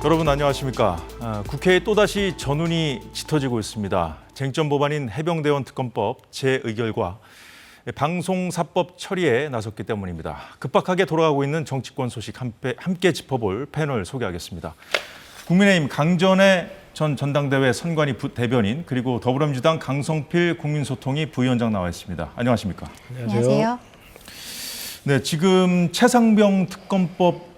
여러분 안녕하십니까. 국회에 또다시 전운이 짙어지고 있습니다. 쟁점 법안인 해병대원 특검법 재의결과 방송사법 처리에 나섰기 때문입니다. 급박하게 돌아가고 있는 정치권 소식 함께 짚어볼 패널 소개하겠습니다. 국민의힘 강전의 전 전당대회 선관위 대변인 그리고 더불어민주당 강성필 국민소통위 부위원장 나와 있습니다. 안녕하십니까? 안녕하세요. 네, 지금 최상병 특검법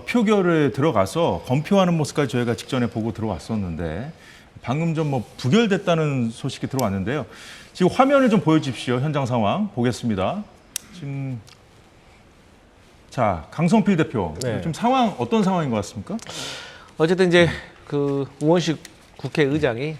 표결에 들어가서 검표하는 모습까지 저희가 직전에 보고 들어왔었는데 방금 좀 부결됐다는 소식이 들어왔는데요. 지금 화면을 좀 보여주십시오. 현장 상황 보겠습니다. 지금 자 강성필 대표, 네. 지금 상황 어떤 상황인 것 같습니까? 어쨌든 이제 그 우원식 국회의장이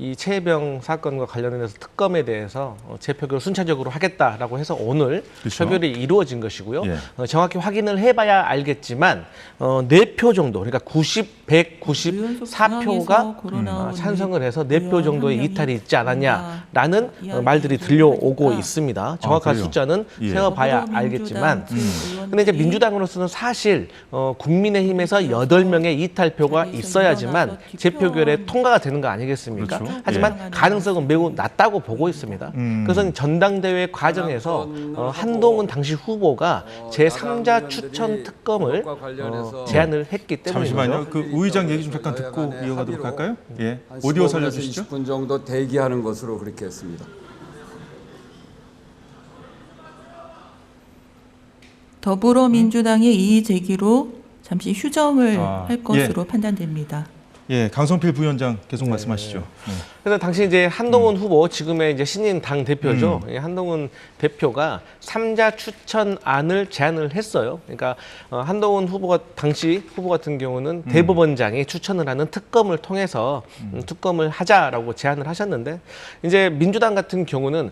이 최혜병 사건과 관련해서 특검에 대해서 재표결을 순차적으로 하겠다라고 해서 오늘 그렇죠. 표결이 이루어진 것이고요. 예. 정확히 확인을 해봐야 알겠지만 4표 정도, 그러니까 194표가 찬성을 해서 4표 정도의 이탈이 있지 않았냐라는 말들이 들려오고 있습니다. 정확한 그래요? 숫자는 예. 세어봐야 알겠지만 근데 이제 민주당으로서는 사실 국민의힘에서 8명의 이탈표가 있어야지만 재표결에 통과가 되는 거 아니겠습니까? 그렇죠. 하지만 예. 가능성은 매우 낮다고 보고 있습니다. 그래서 전당대회 과정에서 한동훈 당시 후보가 제3자 추천 특검을 제안을 했기 때문에 잠시만요. 그 우의장 얘기 좀 잠깐 듣고 이어가도록 할까요? 예. 오디오 살려주시죠. 20분 정도 대기하는 것으로 그렇게 했습니다. 더불어민주당의 이의 제기로 잠시 휴정을 할 것으로 예. 판단됩니다. 예, 강성필 부위원장 계속 말씀하시죠. 네. 그래서 당시 이제 한동훈 후보, 지금의 이제 신인 당 대표죠. 한동훈 대표가 3자 추천안을 제안을 했어요. 그러니까 한동훈 후보가 당시 후보 같은 경우는 대법원장이 추천을 하는 특검을 통해서 특검을 하자라고 제안을 하셨는데 이제 민주당 같은 경우는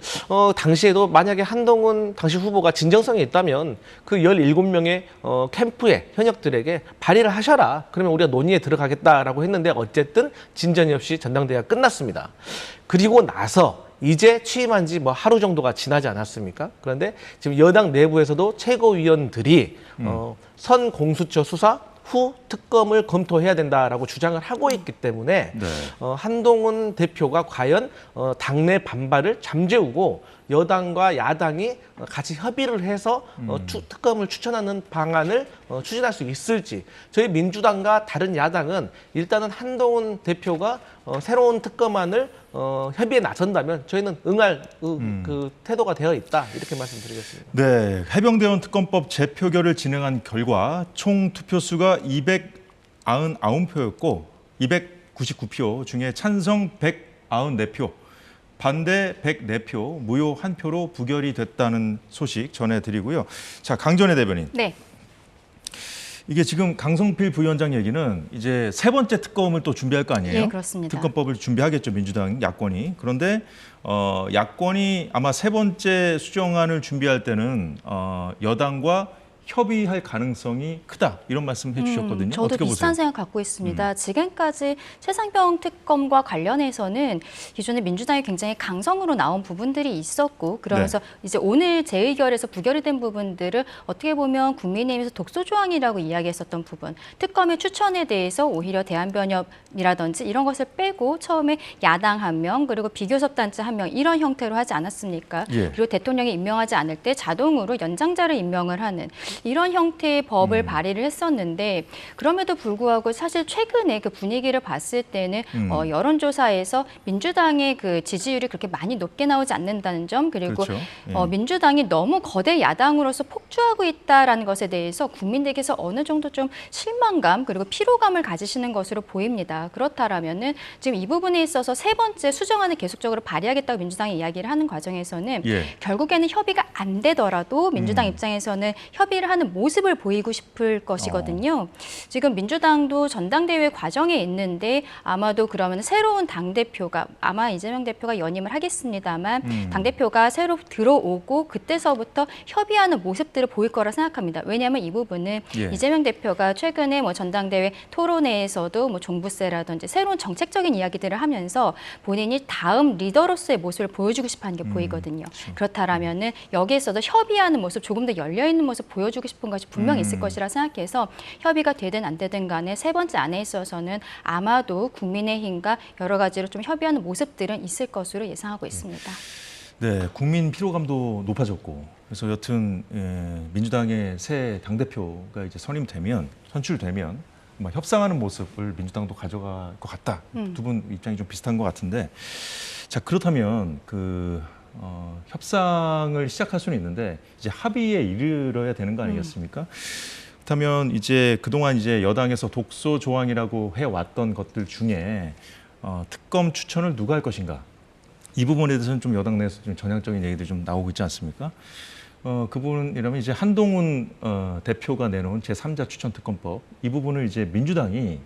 당시에도 만약에 한동훈 당시 후보가 진정성이 있다면 그 17명의 캠프의 현역들에게 발의를 하셔라. 그러면 우리가 논의에 들어가겠다라고 했는데 어쨌든 진전이 없이 전당대회가 끝났습니다. 그리고 나서 이제 취임한 지 하루 정도가 지나지 않았습니까? 그런데 지금 여당 내부에서도 최고위원들이 선 공수처 수사 후 특검을 검토해야 된다라고 주장을 하고 있기 때문에 네. 한동훈 대표가 과연 당내 반발을 잠재우고 여당과 야당이 같이 협의를 해서 특검을 추천하는 방안을 추진할 수 있을지, 저희 민주당과 다른 야당은 일단은 한동훈 대표가 새로운 특검안을 협의에 나선다면 저희는 응할 그 태도가 되어 있다, 이렇게 말씀드리겠습니다. 네, 해병대원 특검법 재표결을 진행한 결과 총 투표수가 299표였고 299표 중에 찬성 194표, 반대 104표, 무효 1표로 부결이 됐다는 소식 전해드리고요. 자, 강전의 대변인. 네. 이게 지금 강성필 부위원장 얘기는 이제 세 번째 특검을 또 준비할 거 아니에요? 네, 그렇습니다. 특검법을 준비하겠죠, 민주당 야권이. 그런데 야권이 아마 세 번째 수정안을 준비할 때는 여당과 협의할 가능성이 크다, 이런 말씀 해주셨거든요. 저도 어떻게 비슷한 보세요? 생각 갖고 있습니다. 지금까지 최상병 특검과 관련해서는 기존에 민주당이 굉장히 강성으로 나온 부분들이 있었고, 그러면서 이제 오늘 재의결에서 부결이 된 부분들을 어떻게 보면 국민의힘에서 독소 조항이라고 이야기했었던 부분, 특검의 추천에 대해서 오히려 대한변협이라든지 이런 것을 빼고 처음에 야당 1명 그리고 비교섭단체 1명 이런 형태로 하지 않았습니까? 예. 그리고 대통령이 임명하지 않을 때 자동으로 연장자를 임명을 하는 이런 형태의 법을 발의를 했었는데, 그럼에도 불구하고 사실 최근에 그 분위기를 봤을 때는 여론조사에서 민주당의 그 지지율이 그렇게 많이 높게 나오지 않는다는 점, 그리고 그렇죠. 예. 민주당이 너무 거대 야당으로서 폭주하고 있다라는 것에 대해서 국민들께서 어느 정도 좀 실망감 그리고 피로감을 가지시는 것으로 보입니다. 그렇다라면은 지금 이 부분에 있어서 세 번째 수정안을 계속적으로 발의하겠다고 민주당이 이야기를 하는 과정에서는 예. 결국에는 협의가 안 되더라도 민주당 입장에서는 협의를 하는 모습을 보이고 싶을 것이거든요. 지금 민주당도 전당대회 과정에 있는데 아마도 그러면 새로운 당대표가, 아마 이재명 대표가 연임을 하겠습니다만 당대표가 새로 들어오고 그때서부터 협의하는 모습들을 보일 거라 생각합니다. 왜냐하면 이 부분은 예. 이재명 대표가 최근에 전당대회 토론회에서도 종부세라든지 새로운 정책적인 이야기들을 하면서 본인이 다음 리더로서의 모습을 보여주고 싶어 하는 게 보이거든요. 그렇죠. 그렇다라면은 여기에서도 협의하는 모습, 조금 더 열려있는 모습 보여주고 보여주고 싶은 것이 분명히 있을 것이라 생각해서 협의가 되든 안 되든 간에 세 번째 안에 있어서는 아마도 국민의힘과 여러 가지로 좀 협의하는 모습들은 있을 것으로 예상하고 있습니다. 네, 국민 피로감도 높아졌고 그래서 여튼 민주당의 새 당대표가 이제 선출되면 아마 협상하는 모습을 민주당도 가져갈 것 같다. 두 분 입장이 좀 비슷한 것 같은데 자 그렇다면 협상을 시작할 수는 있는데 이제 합의에 이르러야 되는 거 아니겠습니까? 그렇다면 이제 그동안 이제 여당에서 독소 조항이라고 해왔던 것들 중에 특검 추천을 누가 할 것인가? 이 부분에 대해서는 좀 여당 내에서 좀 전향적인 얘기들이 좀 나오고 있지 않습니까? 그 부분이라면 이제 한동훈 대표가 내놓은 제3자 추천 특검법 이 부분을 이제 민주당이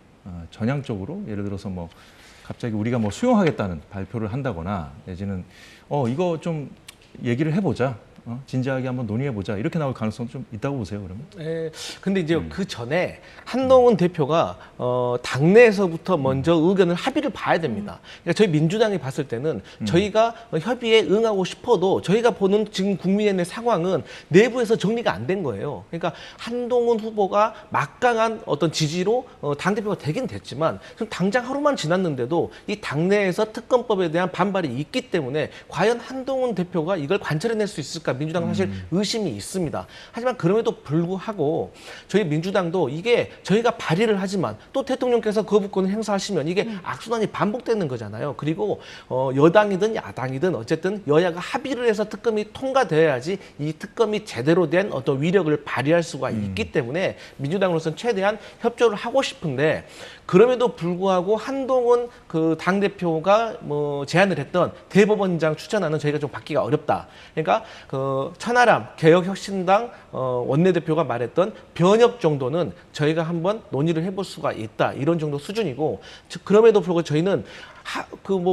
전향적으로 예를 들어서 뭐 갑자기 우리가 뭐 수용하겠다는 발표를 한다거나 내지는 이거 좀 얘기를 해보자. 진지하게 한번 논의해보자. 이렇게 나올 가능성 좀 있다고 보세요, 그러면? 근데 이제 그 전에 한동훈 대표가 당내에서부터 먼저 의견을 합의를 봐야 됩니다. 그러니까 저희 민주당이 봤을 때는 저희가 협의에 응하고 싶어도 저희가 보는 지금 국민의힘의 상황은 내부에서 정리가 안 된 거예요. 그러니까 한동훈 후보가 막강한 어떤 지지로 당대표가 되긴 됐지만 당장 하루만 지났는데도 이 당내에서 특검법에 대한 반발이 있기 때문에 과연 한동훈 대표가 이걸 관철해낼 수 있을까? 민주당은 사실 의심이 있습니다. 하지만 그럼에도 불구하고 저희 민주당도 이게 저희가 발의를 하지만 또 대통령께서 거부권을 행사하시면 이게 악순환이 반복되는 거잖아요. 그리고 여당이든 야당이든 어쨌든 여야가 합의를 해서 특검이 통과되어야지 이 특검이 제대로 된 어떤 위력을 발휘할 수가 있기 때문에 민주당으로서는 최대한 협조를 하고 싶은데 그럼에도 불구하고 한동훈 그 당대표가 뭐 제안을 했던 대법원장 추천안은 저희가 좀 받기가 어렵다. 그러니까 천하람 개혁혁신당 원내대표가 말했던 변협 정도는 저희가 한번 논의를 해볼 수가 있다. 이런 정도 수준이고 그럼에도 불구하고 저희는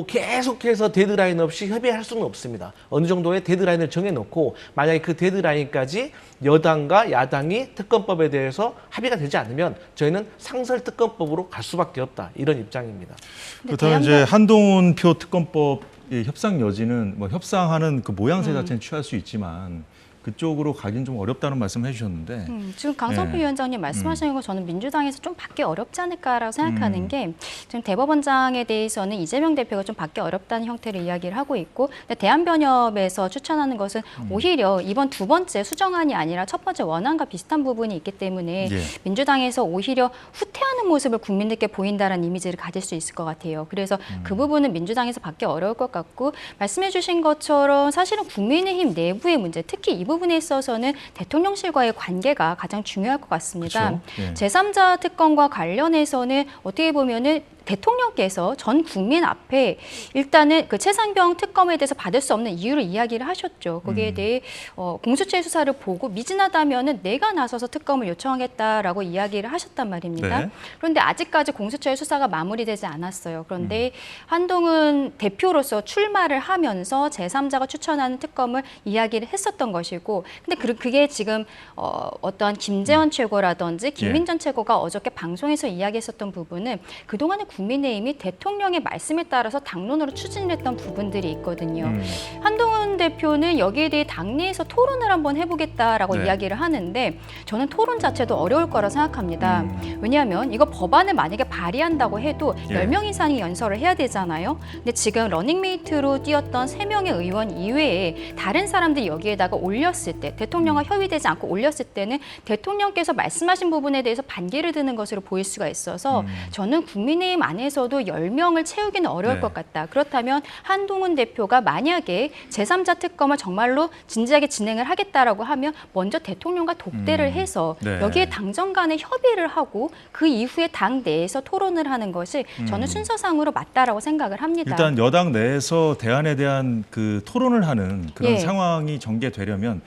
계속해서 데드라인 없이 협의할 수는 없습니다. 어느 정도의 데드라인을 정해놓고 만약에 그 데드라인까지 여당과 야당이 특검법에 대해서 합의가 되지 않으면 저희는 상설 특검법으로 갈 수밖에 없다. 이런 입장입니다. 그렇다면 이제 한동훈 표 특검법 협상 여지는 뭐 협상하는 그 모양새 자체는 취할 수 있지만 그쪽으로 가긴 좀 어렵다는 말씀 해주셨는데 지금 강성필 위원장님 말씀하시는 거 저는 민주당에서 좀 받기 어렵지 않을까라고 생각하는 게 지금 대법원장에 대해서는 이재명 대표가 좀 받기 어렵다는 형태를 이야기를 하고 있고 근데 대한변협에서 추천하는 것은 오히려 이번 두 번째 수정안이 아니라 첫 번째 원안과 비슷한 부분이 있기 때문에 민주당에서 오히려 후퇴하는 모습을 국민들께 보인다는 이미지를 가질 수 있을 것 같아요. 그래서 그 부분은 민주당에서 받기 어려울 것 같고 말씀해 주신 것처럼 사실은 국민의힘 내부의 문제 특히 이 부분에 있어서는 대통령실과의 관계가 가장 중요할 것 같습니다. 그렇죠? 제3자 특검과 관련해서는 어떻게 보면은 대통령께서 전 국민 앞에 일단은 그 최상병 특검에 대해서 받을 수 없는 이유를 이야기를 하셨죠. 거기에 대해 공수처의 수사를 보고 미진하다면은 내가 나서서 특검을 요청하겠다라고 이야기를 하셨단 말입니다. 네. 그런데 아직까지 공수처의 수사가 마무리되지 않았어요. 그런데 한동훈 대표로서 출마를 하면서 제3자가 추천하는 특검을 이야기를 했었던 것이고, 근데 그게 지금 어떤 김재원 최고라든지 김민전 최고가 어저께 방송에서 이야기했었던 부분은 그동안의 국민의힘이 대통령의 말씀에 따라서 당론으로 추진을 했던 부분들이 있거든요. 한동훈 대표는 여기에 대해 당내에서 토론을 한번 해보겠다라고 이야기를 하는데 저는 토론 자체도 어려울 거라 생각합니다. 왜냐하면 이거 법안을 만약에 발의한다고 해도 10명 이상이 연설을 해야 되잖아요. 근데 지금 러닝메이트로 뛰었던 3명의 의원 이외에 다른 사람들이 여기에다가 올렸을 때 대통령과 협의되지 않고 올렸을 때는 대통령께서 말씀하신 부분에 대해서 반기를 드는 것으로 보일 수가 있어서 저는 국민의힘 안에서도 10명을 채우기는 어려울 것 같다. 그렇다면 한동훈 대표가 만약에 제3자 특검을 정말로 진지하게 진행을 하겠다라고 하면 먼저 대통령과 독대를 해서 여기에 당정 간에 협의를 하고 그 이후에 당 내에서 토론을 하는 것이 저는 순서상으로 맞다라고 생각을 합니다. 일단 여당 내에서 대안에 대한 그 토론을 하는 그런 상황이 전개되려면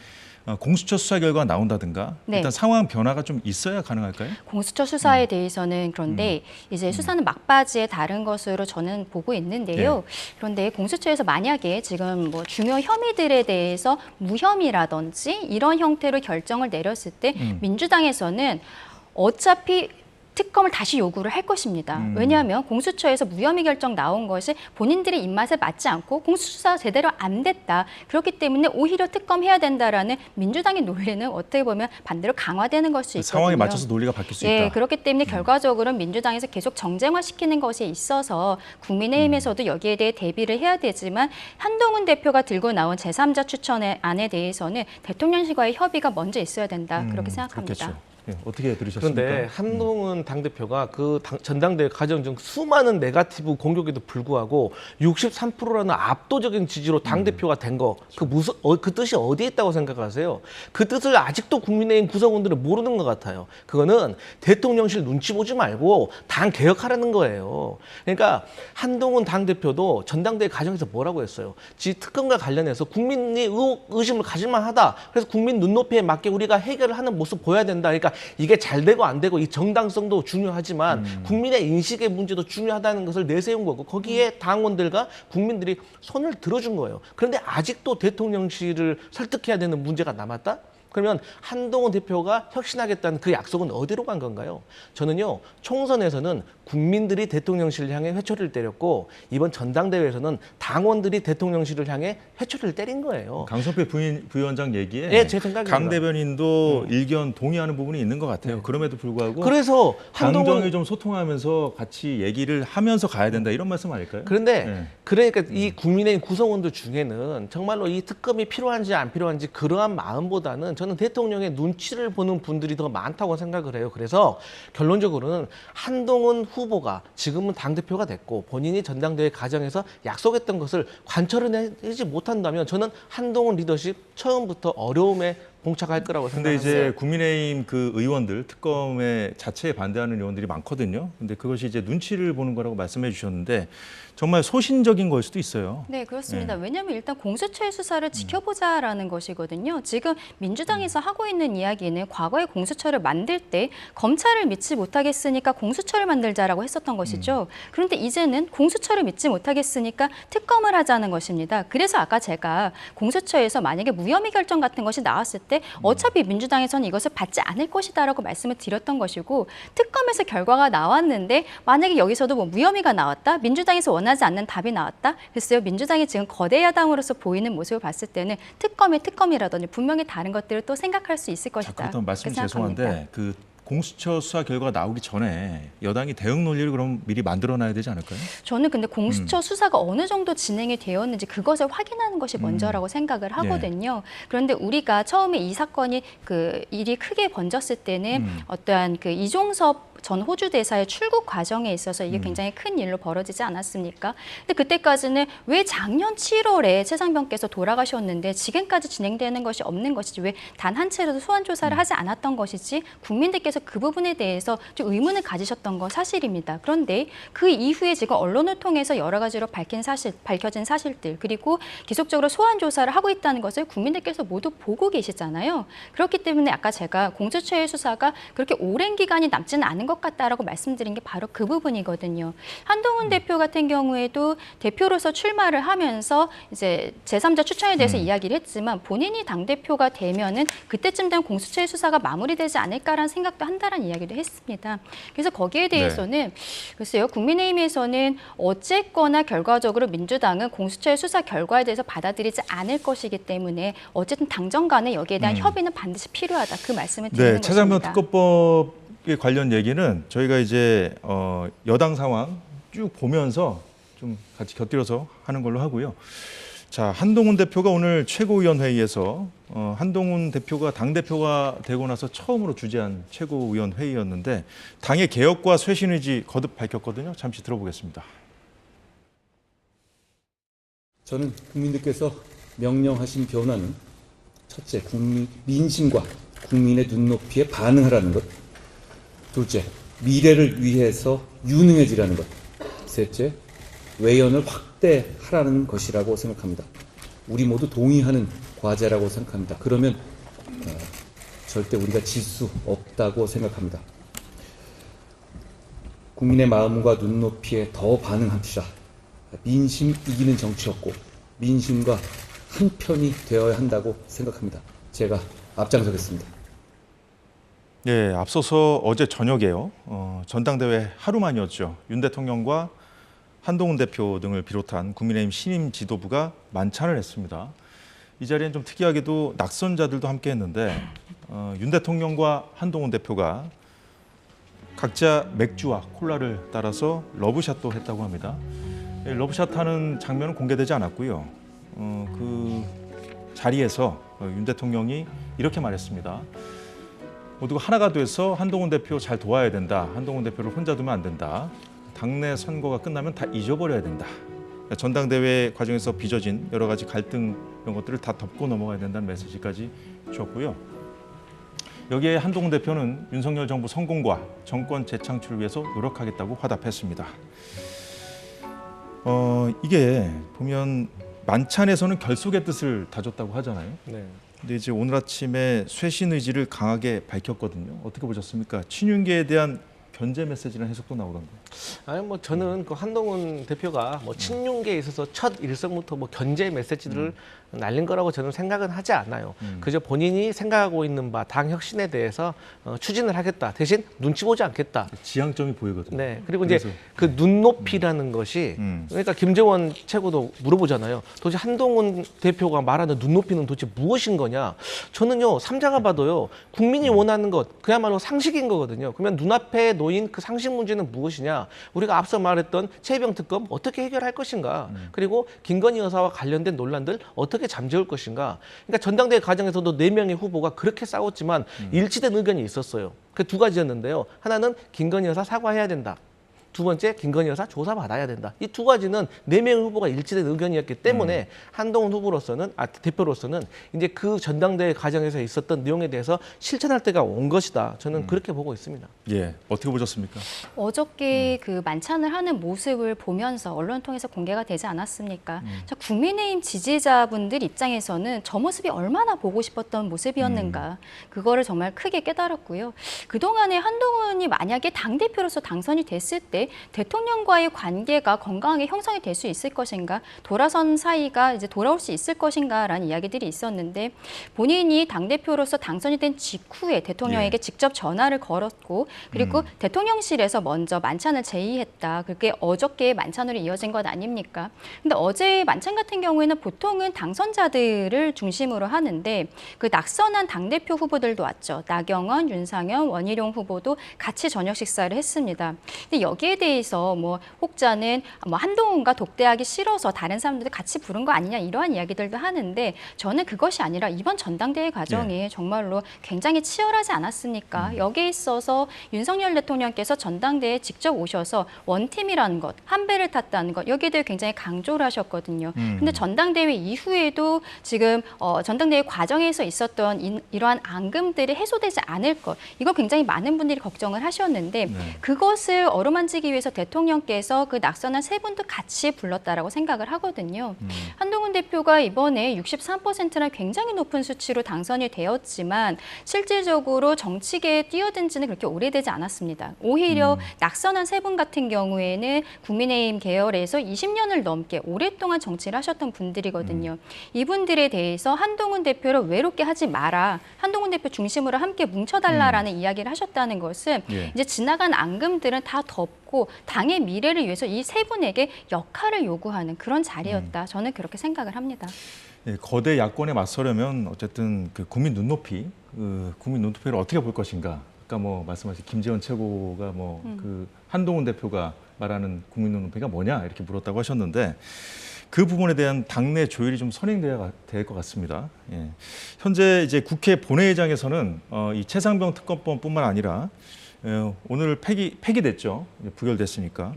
공수처 수사 결과가 나온다든가 일단 상황 변화가 좀 있어야 가능할까요? 공수처 수사에 대해서는 그런데 이제 수사는 막바지에 다른 것으로 저는 보고 있는데요. 그런데 공수처에서 만약에 지금 뭐 중요 혐의들에 대해서 무혐의라든지 이런 형태로 결정을 내렸을 때 민주당에서는 어차피 특검을 다시 요구를 할 것입니다. 왜냐하면 공수처에서 무혐의 결정 나온 것이 본인들의 입맛에 맞지 않고 공수수사가 제대로 안 됐다. 그렇기 때문에 오히려 특검해야 된다라는 민주당의 논리는 어떻게 보면 반대로 강화되는 걸 수 있거든요. 상황에 맞춰서 논리가 바뀔 수 있다. 예, 그렇기 때문에 결과적으로 민주당에서 계속 정쟁화시키는 것에 있어서 국민의힘에서도 여기에 대해 대비를 해야 되지만 한동훈 대표가 들고 나온 제3자 추천안에 대해서는 대통령실과의 협의가 먼저 있어야 된다. 그렇게 생각합니다. 그렇겠죠. 예, 어떻게 들으셨습니까? 그런데 한동훈 당대표가 그 전당대회 과정 중 수많은 네거티브 공격에도 불구하고 63%라는 압도적인 지지로 당대표가 된 거, 그 뜻이 어디에 있다고 생각하세요? 그 뜻을 아직도 국민의힘 구성원들은 모르는 것 같아요. 그거는 대통령실 눈치 보지 말고 당 개혁하라는 거예요. 그러니까 한동훈 당대표도 전당대회 과정에서 뭐라고 했어요? 특검과 관련해서 국민이 의심을 가질만 하다. 그래서 국민 눈높이에 맞게 우리가 해결을 하는 모습 보여야 된다. 그러니까 이게 잘 되고 안 되고 이 정당성도 중요하지만 국민의 인식의 문제도 중요하다는 것을 내세운 거고 거기에 당원들과 국민들이 손을 들어준 거예요. 그런데 아직도 대통령실을 설득해야 되는 문제가 남았다? 그러면 한동훈 대표가 혁신하겠다는 그 약속은 어디로 간 건가요? 저는요, 총선에서는 국민들이 대통령실을 향해 회초리를 때렸고 이번 전당대회에서는 당원들이 대통령실을 향해 회초리를 때린 거예요. 강성필 부위원장 얘기에 네, 제 생각입니다. 강 대변인도 일견 동의하는 부분이 있는 것 같아요. 그럼에도 불구하고 그래서 당정이 좀 소통하면서 같이 얘기를 하면서 가야 된다 이런 말씀 아닐까요? 그런데 그러니까 이 국민의힘 구성원들 중에는 정말로 이 특검이 필요한지 안 필요한지 그러한 마음보다는 저는 대통령의 눈치를 보는 분들이 더 많다고 생각을 해요. 그래서 결론적으로는 한동훈 후보가 지금은 당대표가 됐고 본인이 전당대회 과정에서 약속했던 것을 관철해내지 못한다면 저는 한동훈 리더십 처음부터 어려움에 봉착할 거라고 근데 생각합니다. 이제 국민의힘 그 의원들 특검에 자체에 반대하는 의원들이 많거든요. 근데 그것이 이제 눈치를 보는 거라고 말씀해 주셨는데 정말 소신적인 걸 수도 있어요. 네, 그렇습니다. 왜냐하면 일단 공수처의 수사를 지켜보자라는 것이거든요. 지금 민주당에서 하고 있는 이야기는 과거에 공수처를 만들 때 검찰을 믿지 못하겠으니까 공수처를 만들자라고 했었던 것이죠. 그런데 이제는 공수처를 믿지 못하겠으니까 특검을 하자는 것입니다. 그래서 아까 제가 공수처에서 만약에 무혐의 결정 같은 것이 나왔을 때 어차피 민주당에서는 이것을 받지 않을 것이다라고 말씀을 드렸던 것이고 특검에서 결과가 나왔는데 만약에 여기서도 뭐 무혐의가 나왔다? 민주당에서 원하지 않는 답이 나왔다? 글쎄요. 민주당이 지금 거대 야당으로서 보이는 모습을 봤을 때는 특검이라더니 분명히 다른 것들을 또 생각할 수 있을 것이다. 그렇다면 말씀이 그렇게 생각합니다. 죄송한데 그 공수처 수사 결과가 나오기 전에 여당이 대응 논리를 그럼 미리 만들어놔야 되지 않을까요? 저는 근데 공수처 수사가 어느 정도 진행이 되었는지 그것을 확인하는 것이 먼저라고 생각을 하거든요. 그런데 우리가 처음에 이 사건이 그 일이 크게 번졌을 때는 어떠한 그 이종섭 전 호주 대사의 출국 과정에 있어서 이게 굉장히 큰 일로 벌어지지 않았습니까? 근데 그때까지는 왜 작년 7월에 최상병께서 돌아가셨는데 지금까지 진행되는 것이 없는 것이지 왜 단 한 차례도 소환 조사를 하지 않았던 것이지 국민들께서 그 부분에 대해서 좀 의문을 가지셨던 건 사실입니다. 그런데 그 이후에 지금 언론을 통해서 여러 가지로 밝혀진 사실들 그리고 계속적으로 소환 조사를 하고 있다는 것을 국민들께서 모두 보고 계시잖아요. 그렇기 때문에 아까 제가 공수처의 수사가 그렇게 오랜 기간이 남지는 않은 것 같다라고 말씀드린 게 바로 그 부분이거든요. 한동훈 대표 같은 경우에도 대표로서 출마를 하면서 이제 제3자 추천에 대해서 이야기를 했지만 본인이 당대표가 되면은 그때쯤 되면 공수처의 수사가 마무리되지 않을까라는 생각도 한다라는 이야기도 했습니다. 그래서 거기에 대해서는 글쎄요. 국민의힘에서는 어쨌거나 결과적으로 민주당은 공수처의 수사 결과에 대해서 받아들이지 않을 것이기 때문에 어쨌든 당정 간에 여기에 대한 협의는 반드시 필요하다. 그 말씀을 드리는 것입니다. 최상병 특검법에 관련 얘기는 저희가 이제 여당 상황 쭉 보면서 좀 같이 곁들여서 하는 걸로 하고요. 자, 한동훈 대표가 오늘 최고위원회의에서 한동훈 대표가 당대표가 되고 나서 처음으로 주재한 최고위원회의였는데 당의 개혁과 쇄신 의지 거듭 밝혔거든요. 잠시 들어보겠습니다. 저는 국민들께서 명령하신 변화는 첫째, 민심과 국민의 눈높이에 반응하라는 것. 둘째, 미래를 위해서 유능해지라는 것. 셋째, 외연을 확대하라는 것이라고 생각합니다. 우리 모두 동의하는 과제라고 생각합니다. 그러면 절대 우리가 질 수 없다고 생각합니다. 국민의 마음과 눈높이에 더 반응합시다. 민심 이기는 정치였고 민심과 한편이 되어야 한다고 생각합니다. 제가 앞장서겠습니다. 예, 앞서서 어제 저녁에요. 전당대회 하루 만이었죠. 윤 대통령과 한동훈 대표 등을 비롯한 국민의힘 신임 지도부가 만찬을 했습니다. 이 자리엔 좀 특이하게도 낙선자들도 함께했는데 윤 대통령과 한동훈 대표가 각자 맥주와 콜라를 따라서 러브샷도 했다고 합니다. 예, 러브샷 하는 장면은 공개되지 않았고요. 그 자리에서 윤 대통령이 이렇게 말했습니다. 모두가 하나가 돼서 한동훈 대표 잘 도와야 된다. 한동훈 대표를 혼자 두면 안 된다. 당내 선거가 끝나면 다 잊어버려야 된다. 전당대회 과정에서 빚어진 여러 가지 갈등 이런 것들을 다 덮고 넘어가야 된다는 메시지까지 주었고요. 여기에 한동훈 대표는 윤석열 정부 성공과 정권 재창출을 위해서 노력하겠다고 화답했습니다. 이게 보면 만찬에서는 결속의 뜻을 다졌다고 하잖아요. 네. 근데 이제 오늘 아침에 쇄신 의지를 강하게 밝혔거든요. 어떻게 보셨습니까? 친윤계에 대한 견제 메시지라는 해석도 나오던데. 아니 뭐 저는 그 한동훈 대표가 뭐 친윤계에 있어서 첫 일성부터 뭐 견제 메시지를 날린 거라고 저는 생각은 하지 않아요. 그저 본인이 생각하고 있는 바 당 혁신에 대해서 추진을 하겠다. 대신 눈치 보지 않겠다. 지향점이 보이거든요. 네. 그리고 이제 그 눈높이라는 것이 그러니까 김재원 최고도 물어보잖아요. 도대체 한동훈 대표가 말하는 눈높이는 도대체 무엇인 거냐? 저는요 삼자가 봐도요 국민이 원하는 것 그야말로 상식인 거거든요. 그러면 눈앞에 놓인 그 상식 문제는 무엇이냐? 우리가 앞서 말했던 최혜병 특검 어떻게 해결할 것인가? 그리고 김건희 여사와 관련된 논란들 어떻게 잠재울 것인가? 그러니까 전당대회 과정에서도 4명의 후보가 그렇게 싸웠지만 일치된 의견이 있었어요. 그 두 가지였는데요. 하나는 김건희 여사 사과해야 된다. 두 번째, 김건희 여사 조사받아야 된다. 이 두 가지는 4명의 후보가 일치된 의견이었기 때문에 한동훈 대표로서는 이제 그 전당대회 과정에서 있었던 내용에 대해서 실천할 때가 온 것이다. 저는 그렇게 보고 있습니다. 예, 어떻게 보셨습니까? 어저께 그 만찬을 하는 모습을 보면서 언론 통해서 공개가 되지 않았습니까? 자, 국민의힘 지지자분들 입장에서는 저 모습이 얼마나 보고 싶었던 모습이었는가. 그거를 정말 크게 깨달았고요. 그동안에 한동훈이 만약에 당대표로서 당선이 됐을 때 대통령과의 관계가 건강하게 형성이 될 수 있을 것인가, 돌아선 사이가 이제 돌아올 수 있을 것인가라는 이야기들이 있었는데 본인이 당대표로서 당선이 된 직후에 대통령에게 직접 전화를 걸었고 그리고 대통령실에서 먼저 만찬을 제의했다. 그게 어저께 만찬으로 이어진 것 아닙니까? 근데 어제 만찬 같은 경우에는 보통은 당선자들을 중심으로 하는데 그 낙선한 당대표 후보들도 왔죠. 나경원, 윤상현, 원희룡 후보도 같이 저녁 식사를 했습니다. 근데 여기에 대해서 뭐 혹자는 뭐 한동훈과 독대하기 싫어서 다른 사람들도 같이 부른 거 아니냐 이러한 이야기들도 하는데 저는 그것이 아니라 이번 전당대회 과정이 정말로 굉장히 치열하지 않았습니까? 여기에 있어서 윤석열 대통령께서 전당대회에 직접 오셔서 원팀이라는 것, 한 배를 탔다는 것 여기에 대해 굉장히 강조를 하셨거든요. 근데 전당대회 이후에도 지금 전당대회 과정에서 있었던 이러한 앙금들이 해소되지 않을 것 이거 굉장히 많은 분들이 걱정을 하셨는데 그것을 어루만지기 위해서 대통령께서 그 낙선한 3분도 같이 불렀다라고 생각을 하거든요. 한동훈 대표가 이번에 63%나 굉장히 높은 수치로 당선이 되었지만 실질적으로 정치계에 뛰어든 지는 그렇게 오래되지 않았습니다. 오히려 낙선한 3분 같은 경우에는 국민의힘 계열에서 20년을 넘게 오랫동안 정치를 하셨던 분들이거든요. 이분들에 대해서 한동훈 대표를 외롭게 하지 마라. 한동훈 대표 중심으로 함께 뭉쳐달라라는 이야기를 하셨다는 것은 이제 지나간 앙금들은 다 덮고 당의 미래를 위해서 이 3분에게 역할을 요구하는 그런 자리였다. 저는 그렇게 생각을 합니다. 예, 거대 야권에 맞서려면 어쨌든 그 국민 눈높이를 어떻게 볼 것인가. 아까 뭐 말씀하신 김재원 최고가 뭐 그 한동훈 대표가 말하는 국민 눈높이가 뭐냐 이렇게 물었다고 하셨는데 그 부분에 대한 당내 조율이 좀 선행돼야 될 것 같습니다. 예. 현재 이제 국회 본회의장에서는 이 최상병 특검법뿐만 아니라 오늘 폐기됐죠. 부결됐으니까.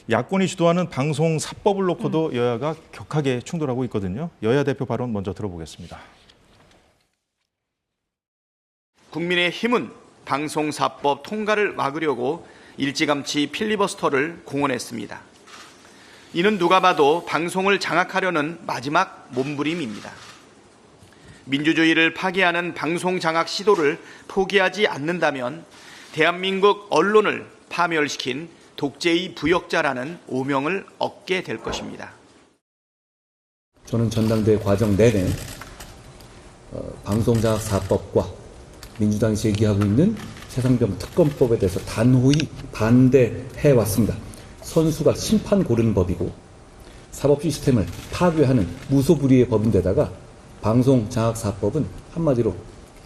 야권이 주도하는 방송 사법을 놓고도 여야가 격하게 충돌하고 있거든요. 여야 대표 발언 먼저 들어보겠습니다. 국민의힘은 방송사법 통과를 막으려고 일찌감치 필리버스터를 공언했습니다. 이는 누가 봐도 방송을 장악하려는 마지막 몸부림입니다. 민주주의를 파괴하는 방송 장악 시도를 포기하지 않는다면 대한민국 언론을 파멸시킨 독재의 부역자라는 오명을 얻게 될 것입니다. 저는 전당대회 과정 내내 방송장악사법과 민주당이 제기하고 있는 최상병 특검법에 대해서 단호히 반대해 왔습니다. 선수가 심판 고르는 법이고 사법 시스템을 파괴하는 무소불위의 법인데다가 방송장악사법은 한마디로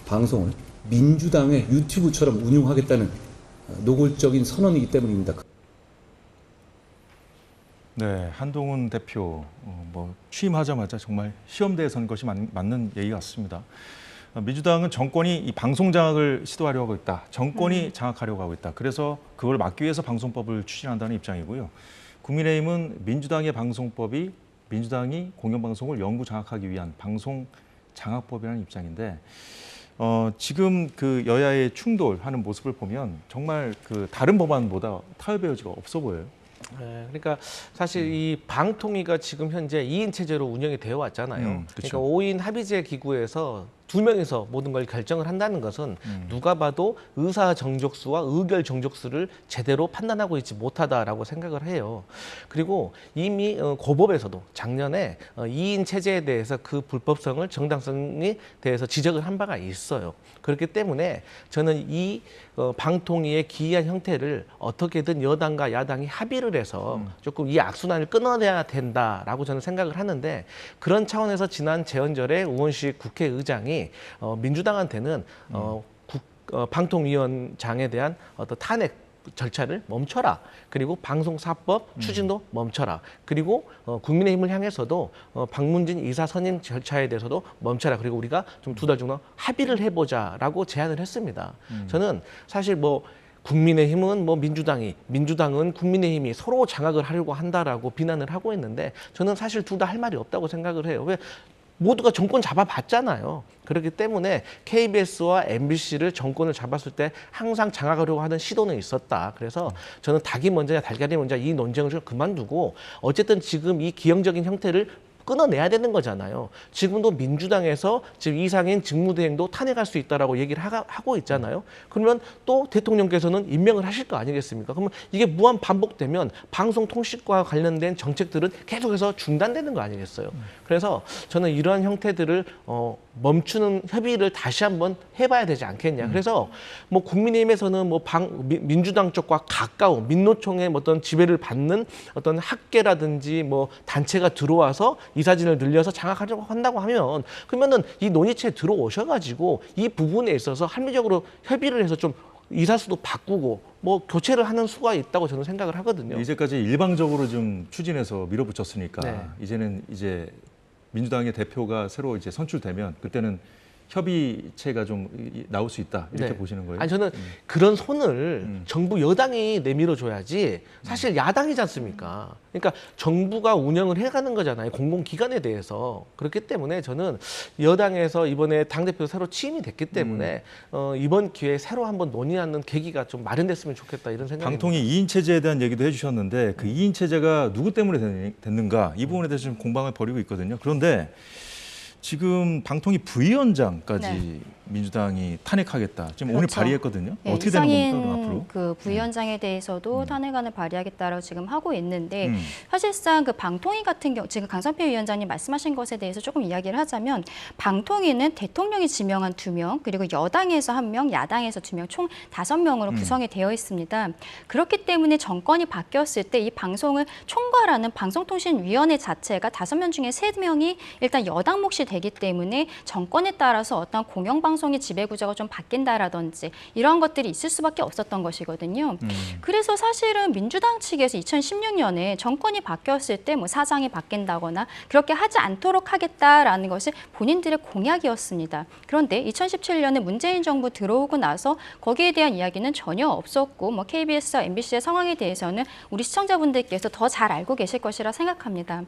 방송을 민주당의 유튜브처럼 운용하겠다는 노골적인 선언이기 때문입니다. 네, 한동훈 대표 취임하자마자 정말 시험대에 선 것이 맞는 얘기 같습니다. 민주당은 정권이 이 방송 장악을 시도하려고 하고 있다. 정권이 장악하려고 하고 있다. 그래서 그걸 막기 위해서 방송법을 추진한다는 입장이고요. 국민의힘은 민주당의 방송법이 민주당이 공영방송을 영구 장악하기 위한 방송 장악법이라는 입장인데 지금 그 여야의 충돌하는 모습을 보면 정말 그 다른 법안보다 타협의 여지가 없어 보여요. 네, 그러니까 사실 이 방통위가 지금 현재 2인 체제로 운영이 되어 왔잖아요. 그렇죠. 그러니까 5인 합의제 기구에서 2명이서 모든 걸 결정을 한다는 것은 누가 봐도 의사 정족수와 의결 정족수를 제대로 판단하고 있지 못하다라고 생각을 해요. 그리고 이미 고법에서도 작년에 2인 체제에 대해서 그 불법성을 정당성에 대해서 지적을 한 바가 있어요. 그렇기 때문에 저는 이 방통위의 기이한 형태를 어떻게든 여당과 야당이 합의를 해서 조금 이 악순환을 끊어내야 된다라고 저는 생각을 하는데, 그런 차원에서 지난 재헌절에 우원식 국회의장이 민주당한테는 방통위원장에 대한 어떤 탄핵 절차를 멈춰라. 그리고 방송사법 추진도 멈춰라. 그리고 국민의힘을 향해서도 박문진 이사 선임 절차에 대해서도 멈춰라. 그리고 우리가 좀 2달 정도 합의를 해보자라고 제안을 했습니다. 저는 사실 국민의힘은 민주당은 국민의힘이 서로 장악을 하려고 한다라고 비난을 하고 있는데, 저는 사실 둘 다 할 말이 없다고 생각을 해요. 왜? 모두가 정권 잡아봤잖아요. 그렇기 때문에 KBS와 MBC를 정권을 잡았을 때 항상 장악하려고 하는 시도는 있었다. 그래서 저는 닭이 먼저냐 달걀이 먼저냐 이 논쟁을 좀 그만두고 어쨌든 지금 이 기형적인 형태를 끊어내야 되는 거잖아요. 지금도 민주당에서 지금 이상인 직무대행도 탄핵할 수 있다라고 얘기를 하고 있잖아요. 그러면 또 대통령께서는 임명을 하실 거 아니겠습니까? 그러면 이게 무한 반복되면 방송통신과 관련된 정책들은 계속해서 중단되는 거 아니겠어요? 그래서 저는 이러한 형태들을 멈추는 협의를 다시 한번 해봐야 되지 않겠냐. 그래서 국민의힘에서는 민주당 쪽과 가까운 민노총의 어떤 지배를 받는 어떤 학계라든지 단체가 들어와서 이 사진을 늘려서 장악하려고 한다고 하면, 그러면은 이 논의체에 들어오셔가지고 이 부분에 있어서 합리적으로 협의를 해서 좀 이사수도 바꾸고 교체를 하는 수가 있다고 저는 생각을 하거든요. 이제까지 일방적으로 좀 추진해서 밀어붙였으니까 네. 이제는 민주당의 대표가 새로 선출되면 그때는 협의체가 좀 나올 수 있다 이렇게 네. 보시는 거예요? 아니 저는 그런 손을 정부 여당이 내밀어줘야지 사실 야당이지 않습니까? 그러니까 정부가 운영을 해가는 거잖아요. 공공기관에 대해서. 그렇기 때문에 저는 여당에서 이번에 당대표 새로 취임이 됐기 때문에 이번 기회에 새로 한번 논의하는 계기가 좀 마련됐으면 좋겠다 이런 생각이 방통위 2인 체제에 대한 얘기도 해주셨는데 그 2인 체제가 누구 때문에 됐는가 이 부분에 대해서 좀 공방을 벌이고 있거든요. 그런데 지금 방통위 부위원장까지 네. 민주당이 탄핵하겠다. 지금 오늘 그렇죠. 발의했거든요. 네, 어떻게 되는 겁니까, 그럼 이상인 앞으로? 그 부위원장에 대해서도 탄핵안을 발의하겠다라고 지금 하고 있는데 음. 사실상 그 방통위 같은 경우 지금 강성필 위원장님 말씀하신 것에 대해서 조금 이야기를 하자면 방통위는 대통령이 지명한 2명 그리고 여당에서 1명, 야당에서 2명 총 5명으로 구성이 되어 있습니다. 그렇기 때문에 정권이 바뀌었을 때 이 방송을 총괄하는 방송통신위원회 자체가 5명 중에 3명이 일단 여당 몫이 되기 때문에 정권에 따라서 어떤 공영방송의 지배구조가 좀 바뀐다라든지 이런 것들이 있을 수밖에 없었던 것이거든요. 그래서 사실은 민주당 측에서 2016년에 정권이 바뀌었을 때 사장이 바뀐다거나 그렇게 하지 않도록 하겠다라는 것이 본인들의 공약이었습니다. 그런데 2017년에 문재인 정부 들어오고 나서 거기에 대한 이야기는 전혀 없었고 KBS와 MBC의 상황에 대해서는 우리 시청자분들께서 더 잘 알고 계실 것이라 생각합니다.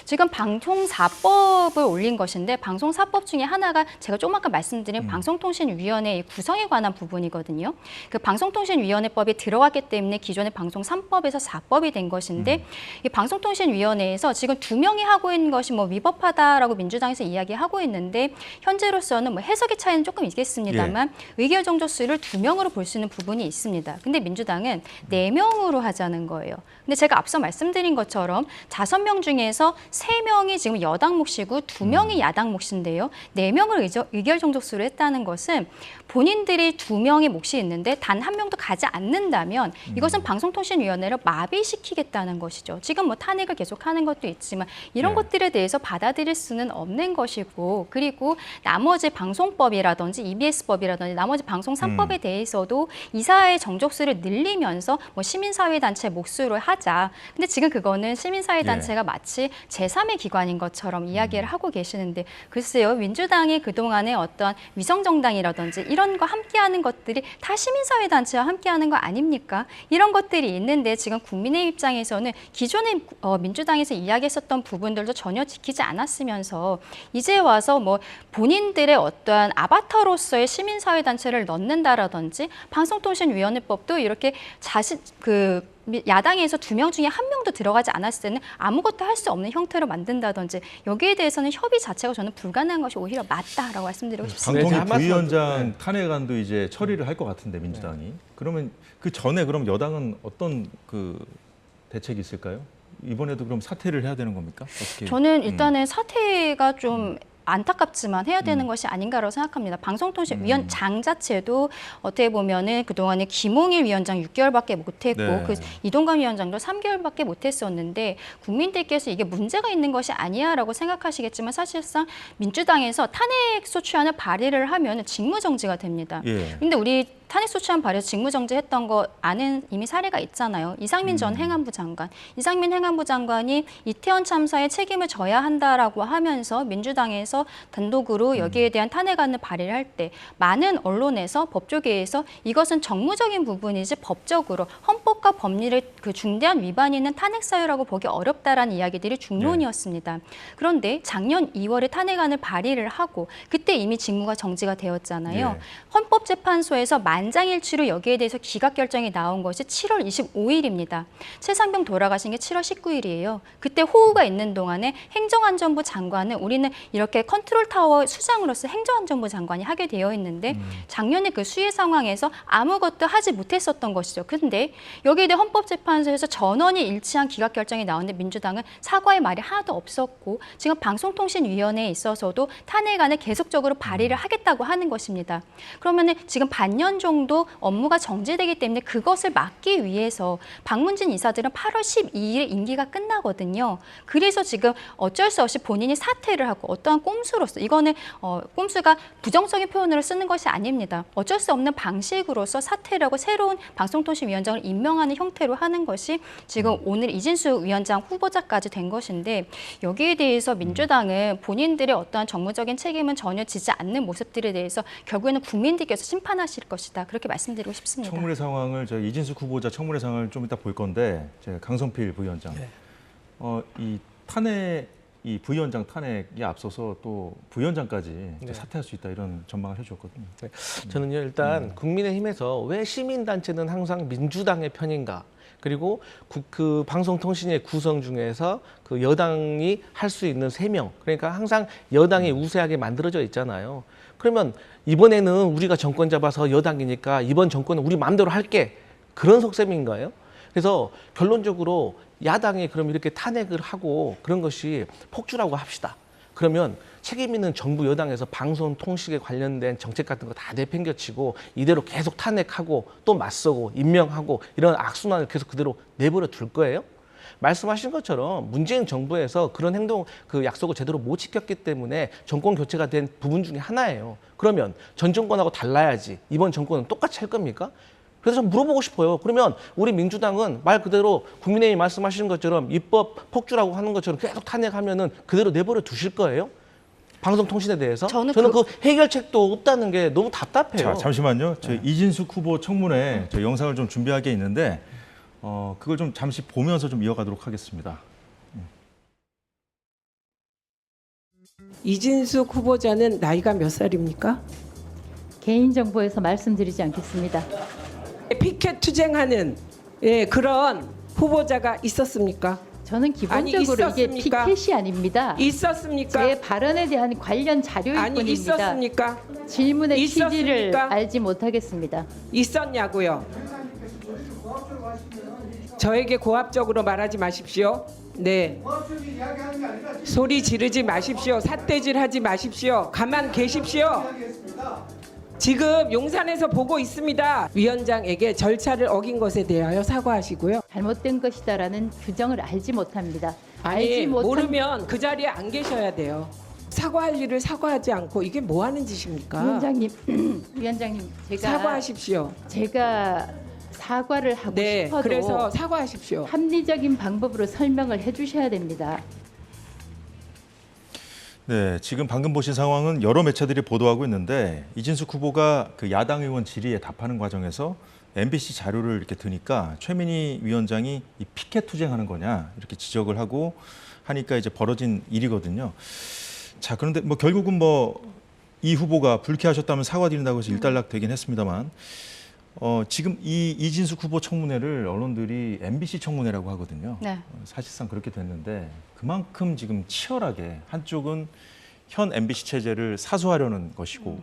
지금 방송사법을 올린 것인데 방송사법 중에 하나가 제가 조금 아까 말씀드린 방송통신위원회 구성에 관한 부분이거든요. 그 방송통신위원회법이 들어갔기 때문에 기존의 방송 3법에서 4법이 된 것인데 이 방송통신위원회에서 지금 2명이 하고 있는 것이 위법하다라고 민주당에서 이야기하고 있는데 현재로서는 해석의 차이는 조금 있겠습니다만 의결 정족수를 2명으로 볼 수 있는 부분이 있습니다. 근데 민주당은 4명으로 하자는 거예요. 근데 제가 앞서 말씀드린 것처럼 5명 중에서 3명이 지금 여당 몫이고 2명이 야당 몫인데요. 4명을 의결 정족수로 하겠다는 것은 본인들이 2명의 몫이 있는데 단 1명도 가지 않는다면 이것은 방송통신위원회를 마비시키겠다는 것이죠. 지금 뭐 탄핵을 계속하는 것도 있지만 이런 것들에 대해서 받아들일 수는 없는 것이고, 그리고 나머지 방송법이라든지 EBS법이라든지 나머지 방송 3법에 대해서도 이사의 정족수를 늘리면서 뭐 시민사회단체 몫으로 하자. 근데 지금 그거는 시민사회단체가 마치 제3의 기관인 것처럼 이야기를 하고 계시는데, 글쎄요, 민주당이 그동안에 어떤 위성정당이라든지 이런 거 함께하는 것들이 다 시민사회단체와 함께하는 거 아닙니까? 이런 것들이 있는데 지금 국민의 입장에서는 기존에 민주당에서 이야기했었던 부분들도 전혀 지키지 않았으면서 이제 와서 뭐 본인들의 어떠한 아바타로서의 시민사회단체를 넣는다라든지 방송통신위원회법도 이렇게 야당에서 2명 중에 1명도 들어가지 않았을 때는 아무것도 할 수 없는 형태로 만든다든지, 여기에 대해서는 협의 자체가 저는 불가능한 것이 오히려 맞다라고 말씀드리고 싶습니다. 방통위 네, 부위원장 탄핵안도 이제 처리를 할 것 같은데 민주당이. 그러면 그 전에 그럼 여당은 어떤 그 대책이 있을까요? 이번에도 그럼 사퇴를 해야 되는 겁니까? 어떻게? 저는 일단은 사퇴가 좀 안타깝지만 해야 되는 것이 아닌가라고 생각합니다. 방송통신위원장 자체도 어떻게 보면은 그동안에 김홍일 위원장 6개월밖에 못했고 네. 그 이동관 위원장도 3개월밖에 못했었는데, 국민들께서 이게 문제가 있는 것이 아니야라고 생각하시겠지만 사실상 민주당에서 탄핵소추안을 발의를 하면 직무정지가 됩니다. 근데 우리 탄핵소추안 발의해서 직무정지했던 거 아는 이미 사례가 있잖아요. 이상민 전 행안부 장관. 이상민 행안부 장관이 이태원 참사에 책임을 져야 한다라고 하면서 민주당에서 단독으로 여기에 대한 탄핵안을 발의를 할 때 많은 언론에서 법조계에서 이것은 정무적인 부분이지 법적으로 헌법과 법리를 그 중대한 위반이 있는 탄핵 사유라고 보기 어렵다라는 이야기들이 중론이었습니다. 그런데 작년 2월에 탄핵안을 발의를 하고 그때 이미 직무가 정지가 되었잖아요. 헌법재판소에서 만장일치로 여기에 대해서 기각 결정이 나온 것이 7월 25일입니다. 최상병 돌아가신 게 7월 19일이에요. 그때 호우가 있는 동안에 행정안전부 장관은 우리는 이렇게 컨트롤타워 수장으로서 행정안전부 장관이 하게 되어 있는데 작년에 그 수해 상황에서 아무것도 하지 못했었던 것이죠. 근데 여기에 대해 헌법재판소에서 전원이 일치한 기각 결정이 나오는데 민주당은 사과의 말이 하나도 없었고 지금 방송통신위원회에 있어서도 탄핵안을 계속적으로 발의를 하겠다고 하는 것입니다. 그러면은 지금 반년 정도 업무가 정지되기 때문에 그것을 막기 위해서 박문진 이사들은 8월 12일에 임기가 끝나거든요. 그래서 지금 어쩔 수 없이 본인이 사퇴를 하고 어떠한 꼼수로서, 이거는 꼼수가 부정적인 표현으로 쓰는 것이 아닙니다. 어쩔 수 없는 방식으로서 사퇴를 하고 새로운 방송통신위원장을 임명하는 형태로 하는 것이 지금 오늘 이진수 위원장 후보자까지 된 것인데, 여기에 대해서 민주당은 본인들의 어떠한 정무적인 책임은 전혀 지지 않는 모습들에 대해서 결국에는 국민들께서 심판하실 것이다. 그렇게 말씀드리고 싶습니다. 청문회 상황을 저희 이진숙 후보자 청문회 상황을 좀 이따 볼 건데, 제가 강성필 부위원장, 이 탄핵, 이 부위원장 탄핵에 앞서서 또 부위원장까지 사퇴할 수 있다 이런 전망을 해주셨거든요. 저는요 일단 국민의힘에서 왜 시민단체는 항상 민주당의 편인가? 그리고 그 방송통신의 구성 중에서 그 여당이 할 수 있는 3명, 그러니까 항상 여당이 우세하게 만들어져 있잖아요. 그러면 이번에는 우리가 정권 잡아서 여당이니까 이번 정권은 우리 마음대로 할게, 그런 속셈인가요? 그래서 결론적으로 야당이 그럼 이렇게 탄핵을 하고 그런 것이 폭주라고 합시다. 그러면 책임 있는 정부 여당에서 방송통신에 관련된 정책 같은 거 다 내팽겨치고 이대로 계속 탄핵하고 또 맞서고 임명하고 이런 악순환을 계속 그대로 내버려 둘 거예요? 말씀하신 것처럼 문재인 정부에서 그런 행동, 그 약속을 제대로 못 지켰기 때문에 정권 교체가 된 부분 중에 하나예요. 그러면 전 정권하고 달라야지 이번 정권은 똑같이 할 겁니까? 그래서 좀 물어보고 싶어요. 그러면 우리 민주당은 말 그대로 국민의힘이 말씀하시는 것처럼 입법 폭주라고 하는 것처럼 계속 탄핵하면은 그대로 내버려 두실 거예요? 방송통신에 대해서? 저는 그 해결책도 없다는 게 너무 답답해요. 자, 잠시만요. 저희 이진숙 후보 청문회 저희 영상을 좀 준비한 게 있는데 그걸 좀 잠시 보면서 좀 이어가도록 하겠습니다. 이진숙 후보자는 나이가 몇 살입니까? 개인정보에서 말씀드리지 않겠습니다. 피켓 투쟁하는 그런 후보자가 있었습니까? 저는 기본적으로 이게 피켓이 아닙니다. 있었습니까? 제 발언에 대한 관련 자료일 뿐입니다. 있었습니까? 질문의 취지를 있었습니까? 알지 못하겠습니다. 있었냐고요? 저에게 고압적으로 말하지 마십시오. 네. 소리 지르지 마십시오. 삿대질하지 마십시오. 가만 계십시오. 지금 용산에서 보고 있습니다. 위원장에게 절차를 어긴 것에 대하여 사과하시고요. 잘못된 것이다라는 규정을 알지 못합니다. 아니 모르면 그 자리에 안 계셔야 돼요. 사과할 일을 사과하지 않고 이게 뭐 하는 짓입니까? 위원장님, 위원장님 사과하십시오. 제가 사과를 하고 네, 싶어도 그래서 사과하십시오. 합리적인 방법으로 설명을 해주셔야 됩니다. 네, 지금 방금 보신 상황은 여러 매체들이 보도하고 있는데 이진숙 후보가 그 야당 의원 질의에 답하는 과정에서 MBC 자료를 이렇게 드니까 최민희 위원장이 이 피켓 투쟁하는 거냐 이렇게 지적을 하고 하니까 이제 벌어진 일이거든요. 자, 그런데 뭐 결국은 뭐 이 후보가 불쾌하셨다면 사과드린다고 해서 일단락되긴 했습니다만 지금 이 이진숙 후보 청문회를 언론들이 MBC 청문회라고 하거든요. 네. 사실상 그렇게 됐는데 그만큼 지금 치열하게 한쪽은 현 MBC 체제를 사수하려는 것이고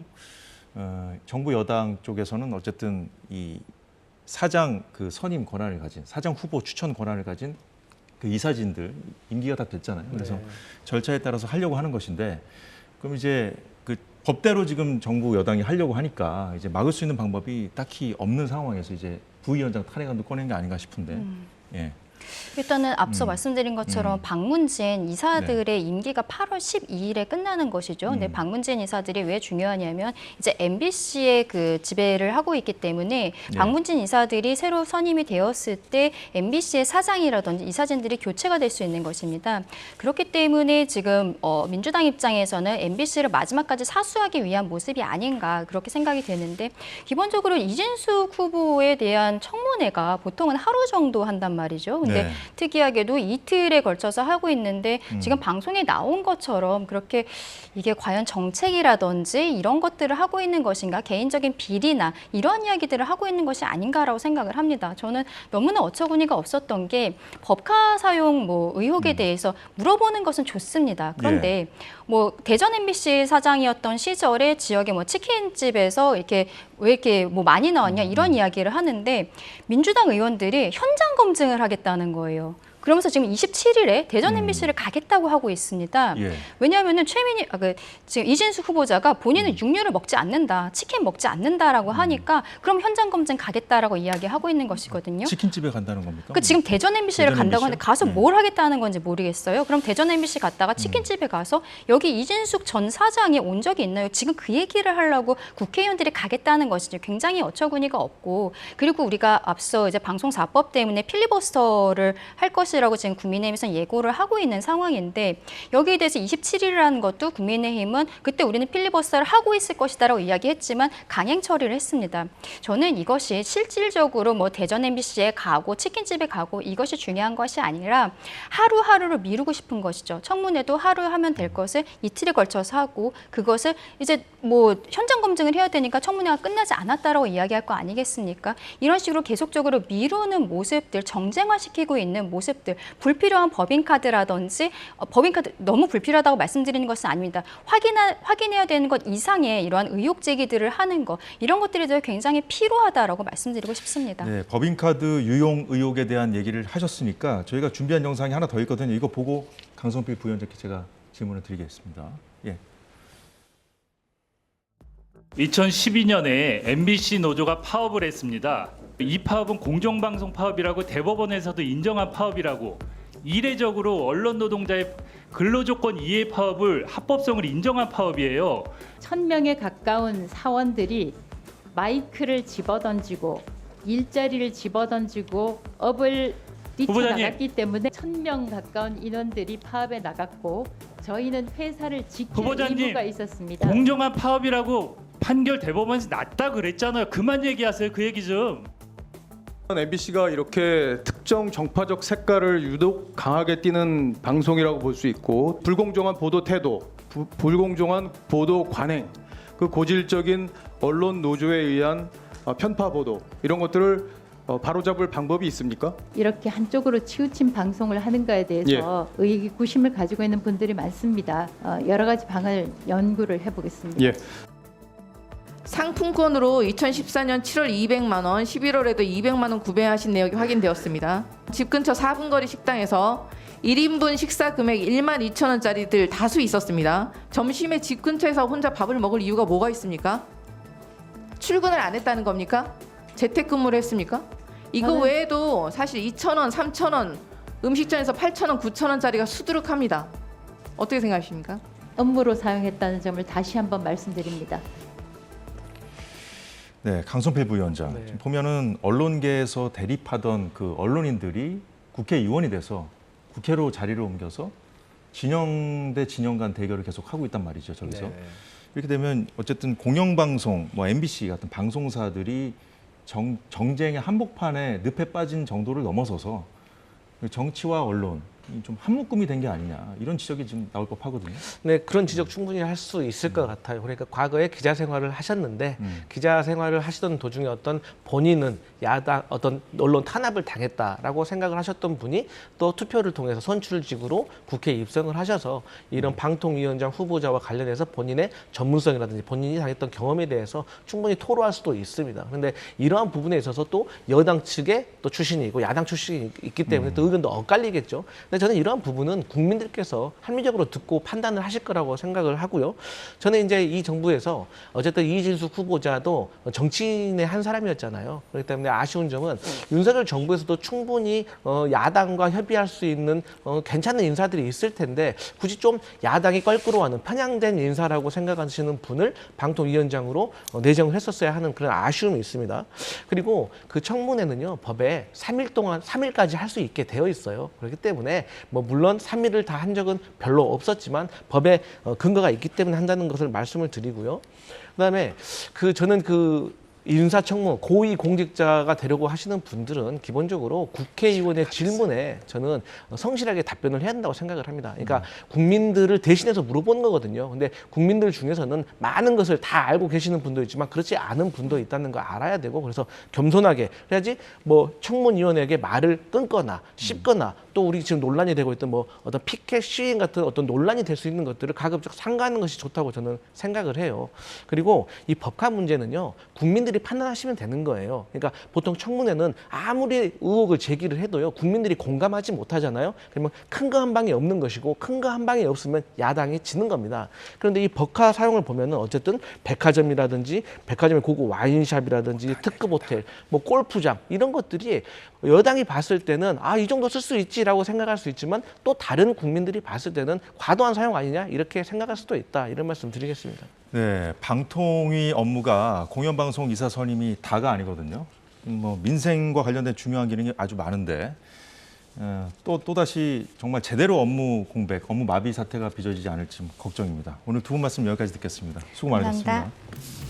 정부 여당 쪽에서는 어쨌든 이 사장 그 선임 권한을 가진 사장 후보 추천 권한을 가진 그 이사진들 임기가 다 됐잖아요. 그래서 절차에 따라서 하려고 하는 것인데 그럼 이제 그 법대로 지금 정부 여당이 하려고 하니까 이제 막을 수 있는 방법이 딱히 없는 상황에서 이제 부위원장 탄핵안도 꺼낸 게 아닌가 싶은데. 예. 일단은 앞서 말씀드린 것처럼 방문진 이사들의 임기가 8월 12일에 끝나는 것이죠. 근데 방문진 이사들이 왜 중요하냐면 이제 MBC의 그 지배를 하고 있기 때문에 방문진 이사들이 새로 선임이 되었을 때 MBC의 사장이라든지 이사진들이 교체가 될 수 있는 것입니다. 그렇기 때문에 지금 민주당 입장에서는 MBC를 마지막까지 사수하기 위한 모습이 아닌가 그렇게 생각이 되는데 기본적으로 이진숙 후보에 대한 청문회가 보통은 하루 정도 한단 말이죠. 근데 네. 특이하게도 이틀에 걸쳐서 하고 있는데 지금 방송에 나온 것처럼 그렇게 이게 과연 정책이라든지 이런 것들을 하고 있는 것인가 개인적인 비리나 이런 이야기들을 하고 있는 것이 아닌가라고 생각을 합니다. 저는 너무나 어처구니가 없었던 게 법카 사용 뭐 의혹에 대해서 물어보는 것은 좋습니다. 그런데 뭐 대전 MBC 사장이었던 시절에 지역의 뭐 치킨집에서 이렇게 왜 이렇게 뭐 많이 나왔냐 이런 이야기를 하는데 민주당 의원들이 현장 검증을 하겠다는 거예요. 그러면서 지금 27일에 대전 MBC를 가겠다고 하고 있습니다. 예. 왜냐하면은 지금 이진숙 후보자가 본인은 육류를 먹지 않는다, 치킨 먹지 않는다라고 하니까 그럼 현장 검증 가겠다라고 이야기하고 있는 것이거든요. 치킨집에 간다는 겁니까? 그 지금 대전 MBC를 대전 간다고 MBC 하는데 요? 가서 뭘 하겠다는 건지 모르겠어요. 그럼 대전 MBC 갔다가 치킨집에 가서 여기 이진숙 전 사장이 온 적이 있나요? 지금 그 얘기를 하려고 국회의원들이 가겠다는 것이죠. 굉장히 어처구니가 없고 그리고 우리가 앞서 이제 방송사법 때문에 필리버스터를 할 것이라고 지금 국민의힘에서 예고를 하고 있는 상황인데 여기에 대해서 27일이라는 것도 국민의힘은 그때 우리는 필리버스터를 하고 있을 것이다라고 이야기했지만 강행 처리를 했습니다. 저는 이것이 실질적으로 뭐 대전 MBC에 가고 치킨집에 가고 이것이 중요한 것이 아니라 하루하루를 미루고 싶은 것이죠. 청문회도 하루 하면 될 것을 이틀에 걸쳐서 하고 그것을 이제 뭐 현장 검증을 해야 되니까 청문회가 끝나지 않았다라고 이야기할 거 아니겠습니까? 이런 식으로 계속적으로 미루는 모습들, 정쟁화시키고 있는 모습들, 불필요한 법인카드라든지 법인카드 너무 불필요하다고 말씀드리는 것은 아닙니다. 확인해야 되는 것 이상의 이러한 의혹 제기들을 하는 것 이런 것들이 굉장히 필요하다라고 말씀드리고 싶습니다. 네, 법인카드 유용 의혹에 대한 얘기를 하셨으니까 저희가 준비한 영상이 하나 더 있거든요. 이거 보고 강성필 부위원장께 제가 질문을 드리겠습니다. 예. 2012년에 MBC 노조가 파업을 했습니다. 이 파업은 공정방송 파업이라고 대법원에서도 인정한 파업이라고 이례적으로 언론 노동자의 근로조건 이해 파업을 합법성을 인정한 파업이에요. 1000명에 가까운 사원들이 마이크를 집어던지고 일자리를 집어던지고 업을 뛰쳐나갔기 때문에 1000명 가까운 인원들이 파업에 나갔고 저희는 회사를 지킬 의무가 있었습니다. 공정한 파업이라고 판결 대법원에서 났다 그랬잖아요. 그만 얘기하세요. 그 얘기 좀. MBC가 이렇게 특정 정파적 색깔을 유독 강하게 띠는 방송이라고 볼 수 있고 불공정한 보도 태도, 불공정한 보도 관행, 그 고질적인 언론 노조에 의한 편파 보도 이런 것들을 바로잡을 방법이 있습니까? 이렇게 한쪽으로 치우친 방송을 하는가에 대해서 의구심을 가지고 있는 분들이 많습니다. 여러 가지 방안을 연구를 해보겠습니다. 예. 상품권으로 2014년 7월 200만 원, 11월에도 200만 원 구매하신 내역이 확인되었습니다. 집 근처 4분 거리 식당에서 1인분 식사 금액 12,000원짜리들 다수 있었습니다. 점심에 집 근처에서 혼자 밥을 먹을 이유가 뭐가 있습니까? 출근을 안 했다는 겁니까? 재택근무를 했습니까? 이거 외에도 사실 2,000원, 3,000원, 음식점에서 8,000원, 9,000원짜리가 수두룩합니다. 어떻게 생각하십니까? 업무로 사용했다는 점을 다시 한번 말씀드립니다. 네, 강성필 부위원장. 네. 지금 보면은 언론계에서 대립하던 그 언론인들이 국회의원이 돼서 국회로 자리를 옮겨서 진영 대 진영 간 대결을 계속 하고 있단 말이죠, 저기서. 네. 이렇게 되면 어쨌든 공영방송, 뭐 MBC 같은 방송사들이 정쟁의 한복판에 늪에 빠진 정도를 넘어서서 정치와 언론이 좀 한묶음이 된 게 아니냐 이런 지적이 지금 나올 법하거든요. 네, 그런 지적 충분히 할 수 있을 것 같아요. 그러니까 과거에 기자 생활을 하셨는데 기자 생활을 하시던 도중에 어떤 본인은 야당 어떤 언론 탄압을 당했다라고 생각을 하셨던 분이 또 투표를 통해서 선출직으로 국회에 입성을 하셔서 이런 방통위원장 후보자와 관련해서 본인의 전문성이라든지 본인이 당했던 경험에 대해서 충분히 토로할 수도 있습니다. 그런데 이러한 부분에 있어서 또 여당 측에 또 출신이 있고 야당 출신이 있기 때문에 또 의견도 엇갈리겠죠. 근데 저는 이러한 부분은 국민들께서 합리적으로 듣고 판단을 하실 거라고 생각을 하고요. 저는 이제 이 정부에서 어쨌든 이진숙 후보자도 정치인의 한 사람이었잖아요. 그렇기 때문에 아쉬운 점은 윤석열 정부에서도 충분히 야당과 협의할 수 있는 괜찮은 인사들이 있을 텐데 굳이 좀 야당이 껄끄러워하는 편향된 인사라고 생각하시는 분을 방통위원장으로 내정을 했었어야 하는 그런 아쉬움이 있습니다. 그리고 그 청문회는요, 법에 3일 동안 3일까지 할 수 있게 되어 있어요. 그렇기 때문에 뭐 물론 3일을 다 한 적은 별로 없었지만 법에 근거가 있기 때문에 한다는 것을 말씀을 드리고요. 그다음에 저는 인사청문 고위 공직자가 되려고 하시는 분들은 기본적으로 국회의원의 질문에 저는 성실하게 답변을 해야 한다고 생각을 합니다. 그러니까 국민들을 대신해서 물어보는 거거든요. 근데 국민들 중에서는 많은 것을 다 알고 계시는 분도 있지만 그렇지 않은 분도 있다는 거 알아야 되고 그래서 겸손하게 해야지 뭐 청문위원에게 말을 끊거나 씹거나 또 우리 지금 논란이 되고 있던 뭐 어떤 피켓 시위인 같은 어떤 논란이 될 수 있는 것들을 가급적 삼가하는 것이 좋다고 저는 생각을 해요. 그리고 이 법화 문제는요, 국민들이 판단하시면 되는 거예요. 그러니까 보통 청문회는 아무리 의혹을 제기를 해도요, 국민들이 공감하지 못하잖아요. 그러면 큰 거 한 방이 없는 것이고 큰 거 한 방이 없으면 야당이 지는 겁니다. 그런데 이 법화 사용을 보면은 어쨌든 백화점이라든지 백화점의 고급 와인샵이라든지 특급 호텔, 뭐 골프장 이런 것들이 여당이 봤을 때는 이 정도 쓸 수 있지라고 생각할 수 있지만 또 다른 국민들이 봤을 때는 과도한 사용 아니냐 이렇게 생각할 수도 있다 이런 말씀 드리겠습니다. 네, 방통위 업무가 공영방송 이사 선임이 다가 아니거든요. 뭐 민생과 관련된 중요한 기능이 아주 많은데 또다시 정말 제대로 업무 공백, 업무 마비 사태가 빚어지지 않을지 걱정입니다. 오늘 두 분 말씀 여기까지 듣겠습니다. 수고 많으셨습니다. 감사합니다.